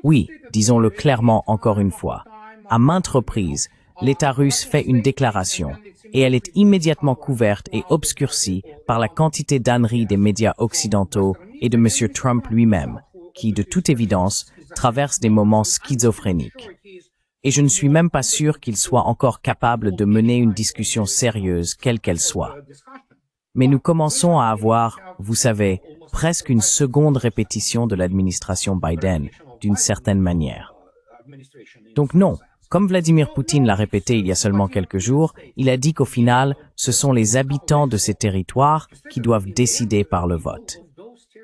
Oui, disons-le clairement encore une fois. À maintes reprises, l'État russe fait une déclaration et elle est immédiatement couverte et obscurcie par la quantité d'âneries des médias occidentaux et de M. Trump lui-même, qui, de toute évidence, traverse des moments schizophréniques. Et je ne suis même pas sûr qu'il soit encore capable de mener une discussion sérieuse, quelle qu'elle soit. Mais nous commençons à avoir, vous savez, presque une seconde répétition de l'administration Biden, d'une certaine manière. Donc non, comme Vladimir Poutine l'a répété il y a seulement quelques jours, il a dit qu'au final, ce sont les habitants de ces territoires qui doivent décider par le vote.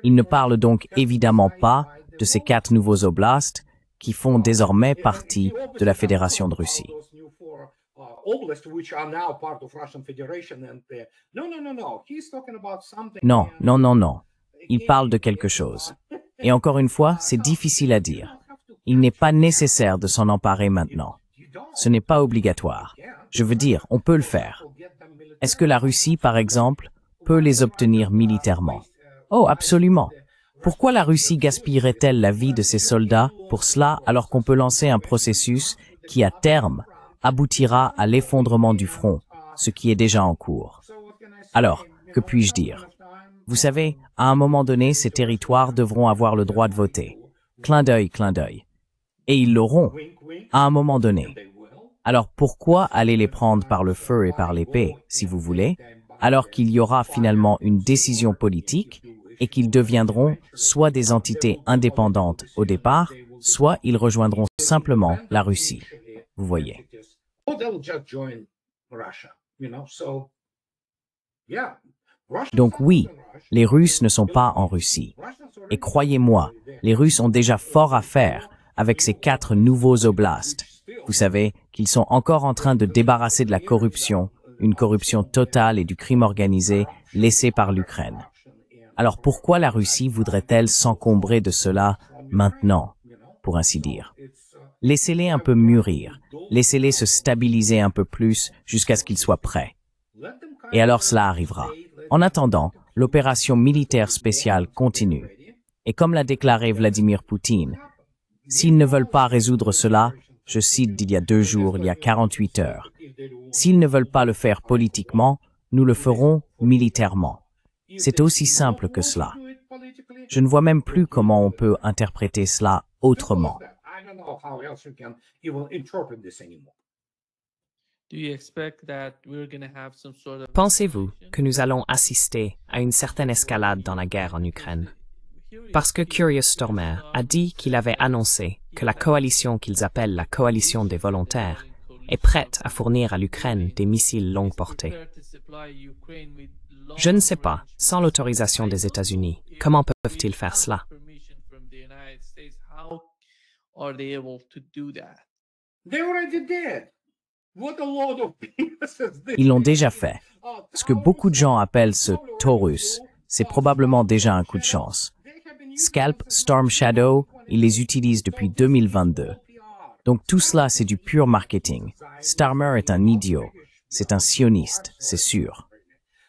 Il ne parle donc évidemment pas de ces 4 nouveaux oblasts qui font désormais partie de la Fédération de Russie. Non, non, non, non. Il parle de quelque chose. Et encore une fois, c'est difficile à dire. Il n'est pas nécessaire de s'en emparer maintenant. Ce n'est pas obligatoire. Je veux dire, on peut le faire. Est-ce que la Russie, par exemple, peut les obtenir militairement? Oh, absolument. Pourquoi la Russie gaspillerait-elle la vie de ses soldats pour cela alors qu'on peut lancer un processus qui, à terme, aboutira à l'effondrement du front, ce qui est déjà en cours? Alors, que puis-je dire? Vous savez, à un moment donné, ces territoires devront avoir le droit de voter. clin d'œil, clin d'œil. Et ils l'auront, à un moment donné. Alors pourquoi aller les prendre par le feu et par l'épée, si vous voulez, alors qu'il y aura finalement une décision politique et qu'ils deviendront soit des entités indépendantes au départ, soit ils rejoindront simplement la Russie. Vous voyez. Donc oui, les Russes ne sont pas en Russie. Et croyez-moi, les Russes ont déjà fort à faire avec ces 4 nouveaux oblasts. Vous savez qu'ils sont encore en train de débarrasser de la corruption, une corruption totale et du crime organisé laissé par l'Ukraine. Alors pourquoi la Russie voudrait-elle s'encombrer de cela maintenant, pour ainsi dire? Laissez-les un peu mûrir, laissez-les se stabiliser un peu plus jusqu'à ce qu'ils soient prêts. Et alors cela arrivera. En attendant, l'opération militaire spéciale continue. Et comme l'a déclaré Vladimir Poutine, s'ils ne veulent pas résoudre cela, je cite d'il y a 2 jours, il y a 48 heures, s'ils ne veulent pas le faire politiquement, nous le ferons militairement. C'est aussi simple que cela. Je ne vois même plus comment on peut interpréter cela autrement. Pensez-vous que nous allons assister à une certaine escalade dans la guerre en Ukraine? Parce que Curious Stormer a dit qu'il avait annoncé que la coalition qu'ils appellent la coalition des volontaires est prête à fournir à l'Ukraine des missiles longue portée. Je ne sais pas, sans l'autorisation des États-Unis, comment peuvent-ils faire cela? Ils l'ont déjà fait. Ce que beaucoup de gens appellent ce Taurus, c'est probablement déjà un coup de chance. Scalp, Storm Shadow, ils les utilisent depuis 2022. Donc tout cela, c'est du pur marketing. Starmer est un idiot. C'est un sioniste, c'est sûr.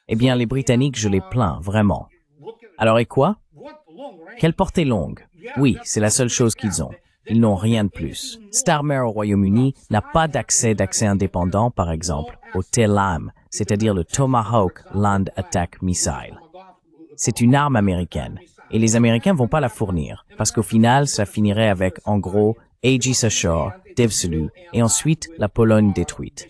Eh bien, les Britanniques, je les plains, vraiment. Alors et quoi? Quelle portée longue? Oui, c'est la seule chose qu'ils ont. Ils n'ont rien de plus. Starmer au Royaume-Uni n'a pas d'accès indépendant, par exemple, au TLAM, c'est-à-dire le Tomahawk Land Attack Missile. C'est une arme américaine. Et les Américains vont pas la fournir, parce qu'au final, ça finirait avec, en gros, Aegis Ashore, Devselu, et ensuite la Pologne détruite.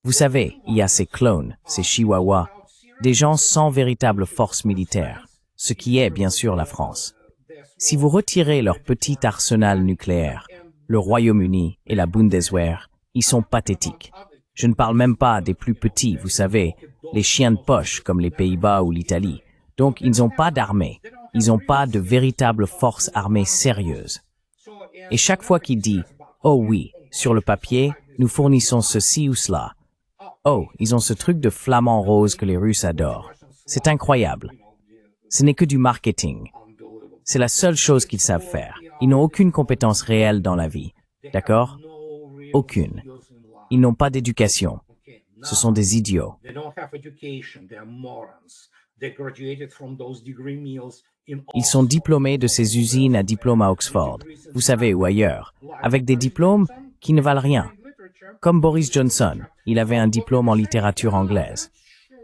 Vous savez, il y a ces clones, ces chihuahuas, des gens sans véritable force militaire, ce qui est bien sûr la France. Si vous retirez leur petit arsenal nucléaire, le Royaume-Uni et la Bundeswehr, ils sont pathétiques. Je ne parle même pas des plus petits, vous savez, les chiens de poche comme les Pays-Bas ou l'Italie. Donc, ils n'ont pas d'armée. Ils n'ont pas de véritable force armée sérieuse. Et chaque fois qu'il dit « Oh oui, sur le papier, nous fournissons ceci ou cela », oh, ils ont ce truc de flamant rose que les Russes adorent. C'est incroyable. Ce n'est que du marketing. C'est la seule chose qu'ils savent faire. Ils n'ont aucune compétence réelle dans la vie. D'accord? Aucune. Ils n'ont pas d'éducation. Ce sont des idiots. Ils sont diplômés de ces usines à diplôme à Oxford, vous savez, ou ailleurs, avec des diplômes qui ne valent rien. Comme Boris Johnson, il avait un diplôme en littérature anglaise.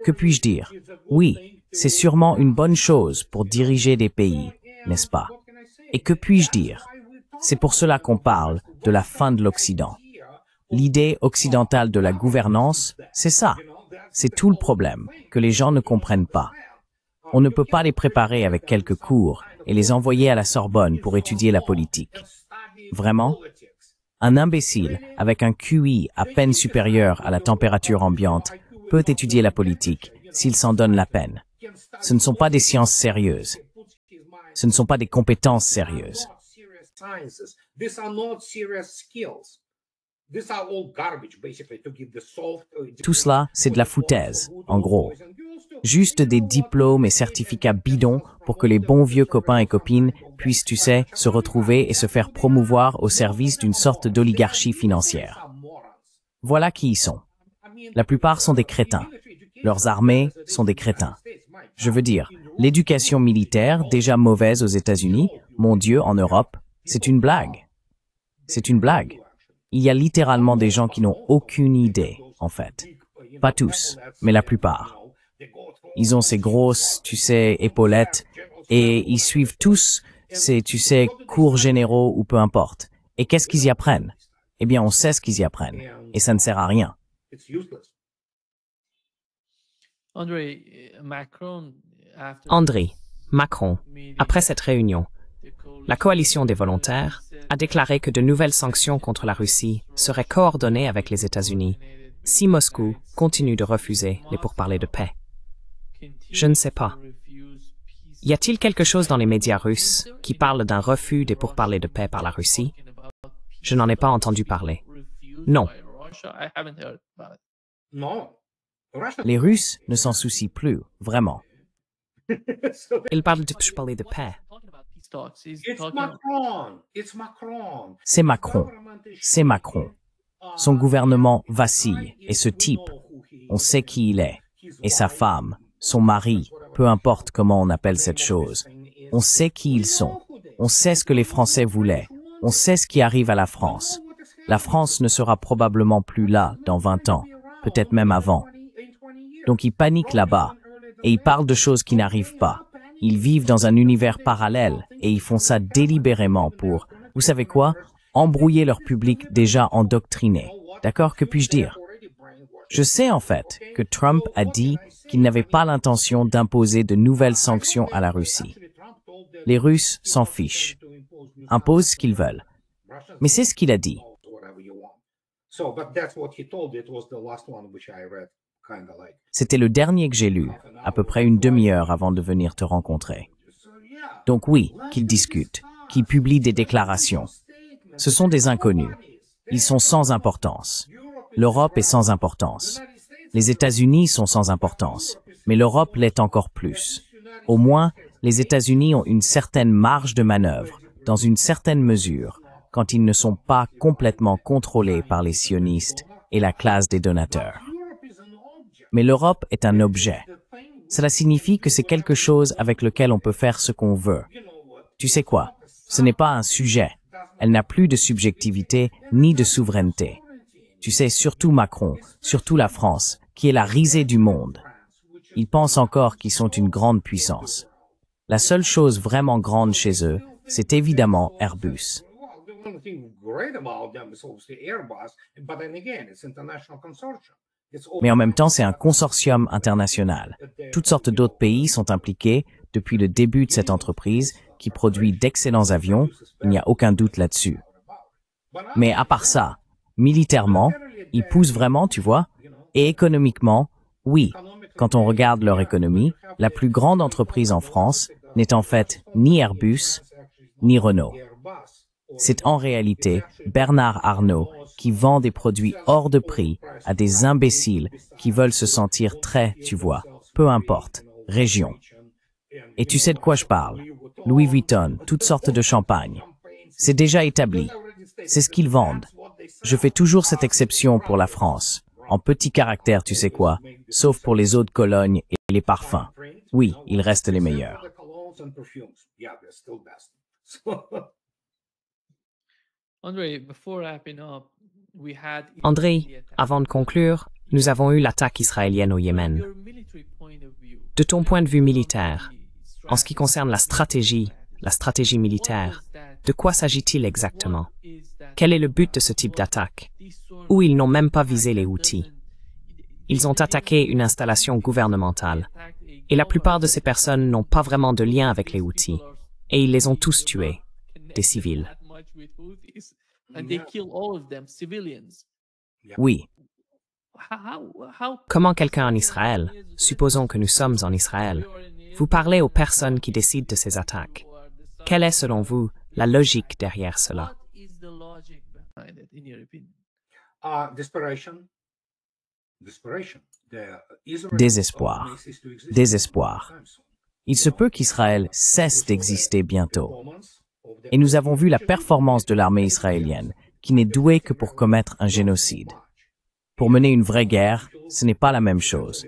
Que puis-je dire? Oui, c'est sûrement une bonne chose pour diriger des pays, n'est-ce pas? Et que puis-je dire? C'est pour cela qu'on parle de la fin de l'Occident. L'idée occidentale de la gouvernance, c'est ça. C'est tout le problème, que les gens ne comprennent pas. On ne peut pas les préparer avec quelques cours et les envoyer à la Sorbonne pour étudier la politique. Vraiment? Un imbécile avec un QI à peine supérieur à la température ambiante peut étudier la politique s'il s'en donne la peine. Ce ne sont pas des sciences sérieuses. Ce ne sont pas des compétences sérieuses. Tout cela, c'est de la foutaise, en gros. Juste des diplômes et certificats bidons pour que les bons vieux copains et copines puissent, tu sais, se retrouver et se faire promouvoir au service d'une sorte d'oligarchie financière. Voilà qui ils sont. La plupart sont des crétins. Leurs armées sont des crétins. Je veux dire, l'éducation militaire, déjà mauvaise aux États-Unis, mon Dieu, en Europe, c'est une blague. C'est une blague. Il y a littéralement des gens qui n'ont aucune idée, en fait. Pas tous, mais la plupart. Ils ont ces grosses, tu sais, épaulettes, et ils suivent tous ces, tu sais, cours généraux ou peu importe. Et qu'est-ce qu'ils y apprennent? Eh bien, on sait ce qu'ils y apprennent, et ça ne sert à rien. André, Macron, André, Macron, après cette réunion, la coalition des volontaires a déclaré que de nouvelles sanctions contre la Russie seraient coordonnées avec les États-Unis si Moscou continue de refuser les pourparlers de paix. Je ne sais pas. Y a-t-il quelque chose dans les médias russes qui parle d'un refus des pourparlers de paix par la Russie? Je n'en ai pas entendu parler. Non. Les Russes ne s'en soucient plus, vraiment. Ils parlent de pourparlers de paix. C'est Macron. C'est Macron. Son gouvernement vacille, et ce type, on sait qui il est, et sa femme, son mari, peu importe comment on appelle cette chose. On sait qui ils sont. On sait ce que les Français voulaient. On sait ce qui arrive à la France. La France ne sera probablement plus là dans 20 ans, peut-être même avant. Donc ils paniquent là-bas, et ils parlent de choses qui n'arrivent pas. Ils vivent dans un univers parallèle, et ils font ça délibérément pour, vous savez quoi, embrouiller leur public déjà endoctriné. D'accord, que puis-je dire? Je sais en fait que Trump a dit qu'il n'avait pas l'intention d'imposer de nouvelles sanctions à la Russie. Les Russes s'en fichent, imposent ce qu'ils veulent. Mais c'est ce qu'il a dit. C'était le dernier que j'ai lu, à peu près une demi-heure avant de venir te rencontrer. Donc oui, qu'ils discutent, qu'ils publient des déclarations. Ce sont des inconnus. Ils sont sans importance. L'Europe est sans importance. Les États-Unis sont sans importance, mais l'Europe l'est encore plus. Au moins, les États-Unis ont une certaine marge de manœuvre, dans une certaine mesure, quand ils ne sont pas complètement contrôlés par les sionistes et la classe des donateurs. Mais l'Europe est un objet. Cela signifie que c'est quelque chose avec lequel on peut faire ce qu'on veut. Tu sais quoi? Ce n'est pas un sujet. Elle n'a plus de subjectivité ni de souveraineté. Tu sais, surtout Macron, surtout la France, qui est la risée du monde. Ils pensent encore qu'ils sont une grande puissance. La seule chose vraiment grande chez eux, c'est évidemment Airbus. Mais en même temps, c'est un consortium international. Toutes sortes d'autres pays sont impliqués depuis le début de cette entreprise qui produit d'excellents avions, il n'y a aucun doute là-dessus. Mais à part ça, militairement, ils poussent vraiment, tu vois, et économiquement, oui, quand on regarde leur économie, la plus grande entreprise en France n'est en fait ni Airbus, ni Renault. C'est en réalité Bernard Arnault qui vend des produits hors de prix à des imbéciles qui veulent se sentir très, tu vois, peu importe, région. Et tu sais de quoi je parle? Louis Vuitton, toutes sortes de champagne. C'est déjà établi. C'est ce qu'ils vendent. Je fais toujours cette exception pour la France. En petit caractère, tu sais quoi, sauf pour les eaux de Cologne et les parfums. Oui, ils restent les meilleurs. André, avant de conclure, nous avons eu l'attaque israélienne au Yémen. De ton point de vue militaire, en ce qui concerne la stratégie militaire, de quoi s'agit-il exactement? Quel est le but de ce type d'attaque? Où ils n'ont même pas visé les Houthis. Ils ont attaqué une installation gouvernementale, et la plupart de ces personnes n'ont pas vraiment de lien avec les Houthis, et ils les ont tous tués, des civils. Oui. Comment quelqu'un en Israël, supposons que nous sommes en Israël, vous parlez aux personnes qui décident de ces attaques? Quelle est, selon vous, la logique derrière cela? Désespoir. Désespoir. Il se peut qu'Israël cesse d'exister bientôt. Et nous avons vu la performance de l'armée israélienne, qui n'est douée que pour commettre un génocide. Pour mener une vraie guerre, ce n'est pas la même chose.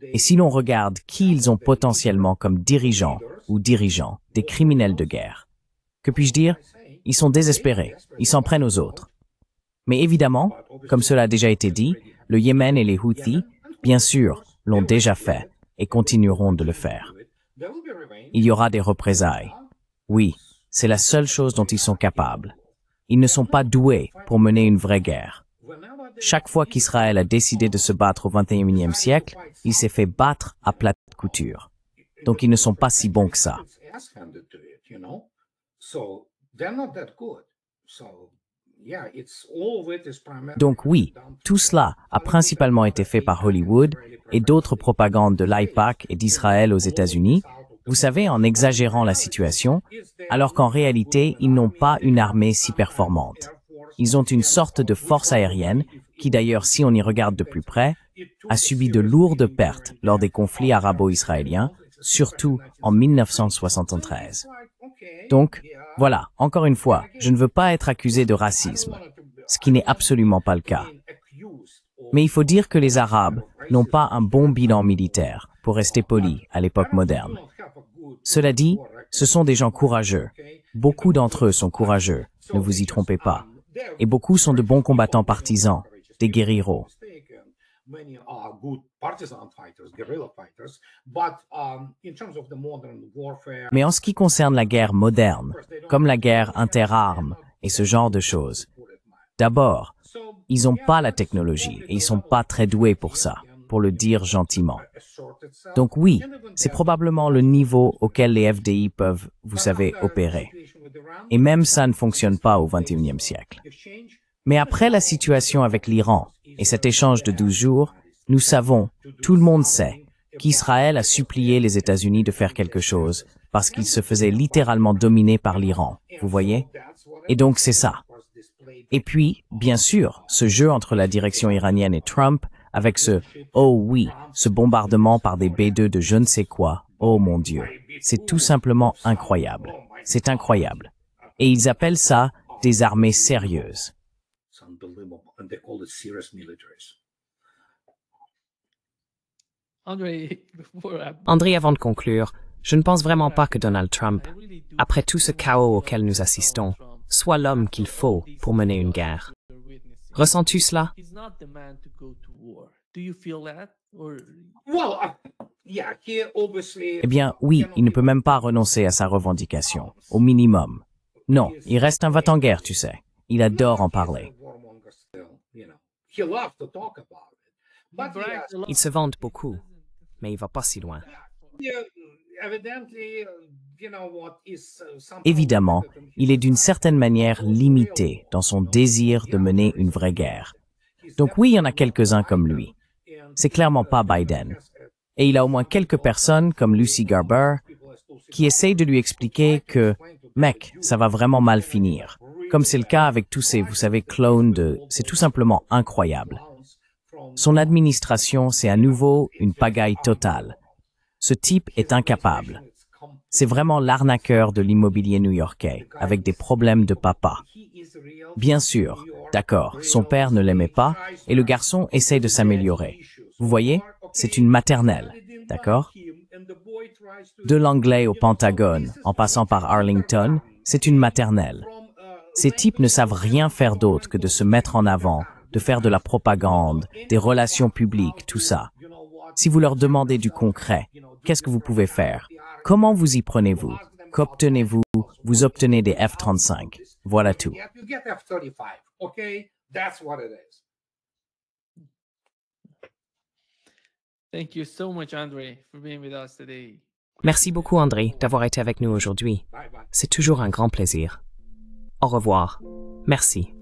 Et si l'on regarde qui ils ont potentiellement comme dirigeants ou dirigeants, des criminels de guerre, que puis-je dire? Ils sont désespérés, ils s'en prennent aux autres. Mais évidemment, comme cela a déjà été dit, le Yémen et les Houthis, bien sûr, l'ont déjà fait, et continueront de le faire. Il y aura des représailles. Oui, c'est la seule chose dont ils sont capables. Ils ne sont pas doués pour mener une vraie guerre. Chaque fois qu'Israël a décidé de se battre au XXIe siècle, il s'est fait battre à plate couture. Donc ils ne sont pas si bons que ça. Donc oui, tout cela a principalement été fait par Hollywood et d'autres propagandes de l'AIPAC et d'Israël aux États-Unis, vous savez, en exagérant la situation, alors qu'en réalité, ils n'ont pas une armée si performante. Ils ont une sorte de force aérienne qui d'ailleurs, si on y regarde de plus près, a subi de lourdes pertes lors des conflits arabo-israéliens, surtout en 1973. Donc, voilà, encore une fois, je ne veux pas être accusé de racisme, ce qui n'est absolument pas le cas. Mais il faut dire que les Arabes n'ont pas un bon bilan militaire, pour rester poli, à l'époque moderne. Cela dit, ce sont des gens courageux. Beaucoup d'entre eux sont courageux, ne vous y trompez pas. Et beaucoup sont de bons combattants partisans, des guerrieros. Mais en ce qui concerne la guerre moderne, comme la guerre interarmes et ce genre de choses, d'abord, ils n'ont pas la technologie et ils sont pas très doués pour ça, pour le dire gentiment. Donc oui, c'est probablement le niveau auquel les FDI peuvent, vous savez, opérer. Et même ça ne fonctionne pas au XXIe siècle. Mais après la situation avec l'Iran et cet échange de 12 jours, nous savons, tout le monde sait, qu'Israël a supplié les États-Unis de faire quelque chose parce qu'il se faisait littéralement dominer par l'Iran, vous voyez? Et donc c'est ça. Et puis, bien sûr, ce jeu entre la direction iranienne et Trump, avec ce « oh oui », ce bombardement par des B-2 de je ne sais quoi, oh mon Dieu, c'est tout simplement incroyable. C'est incroyable. Et ils appellent ça des armées sérieuses. André, avant de conclure, je ne pense vraiment pas que Donald Trump, après tout ce chaos auquel nous assistons, soit l'homme qu'il faut pour mener une guerre. Ressens-tu cela? Eh bien, oui, il ne peut même pas renoncer à sa revendication, au minimum. Non, il reste un va-t-en-guerre, tu sais. Il adore en parler. Il se vante beaucoup, mais il va pas si loin. Évidemment, il est d'une certaine manière limité dans son désir de mener une vraie guerre. Donc oui, il y en a quelques-uns comme lui. C'est clairement pas Biden. Et il a au moins quelques personnes comme Lucy Garber qui essayent de lui expliquer que, mec, ça va vraiment mal finir. Comme c'est le cas avec tous ces, vous savez, clones de... C'est tout simplement incroyable. Son administration, c'est à nouveau une pagaille totale. Ce type est incapable. C'est vraiment l'arnaqueur de l'immobilier new-yorkais, avec des problèmes de papa. Bien sûr, d'accord, son père ne l'aimait pas, et le garçon essaye de s'améliorer. Vous voyez, c'est une maternelle, d'accord? De l'anglais au Pentagone, en passant par Arlington, c'est une maternelle. Ces types ne savent rien faire d'autre que de se mettre en avant, de faire de la propagande, des relations publiques, tout ça. Si vous leur demandez du concret, qu'est-ce que vous pouvez faire? Comment vous y prenez-vous? Qu'obtenez-vous? Vous obtenez des F-35. Voilà tout. Merci beaucoup, André, d'avoir été avec nous aujourd'hui. C'est toujours un grand plaisir. Au revoir. Merci.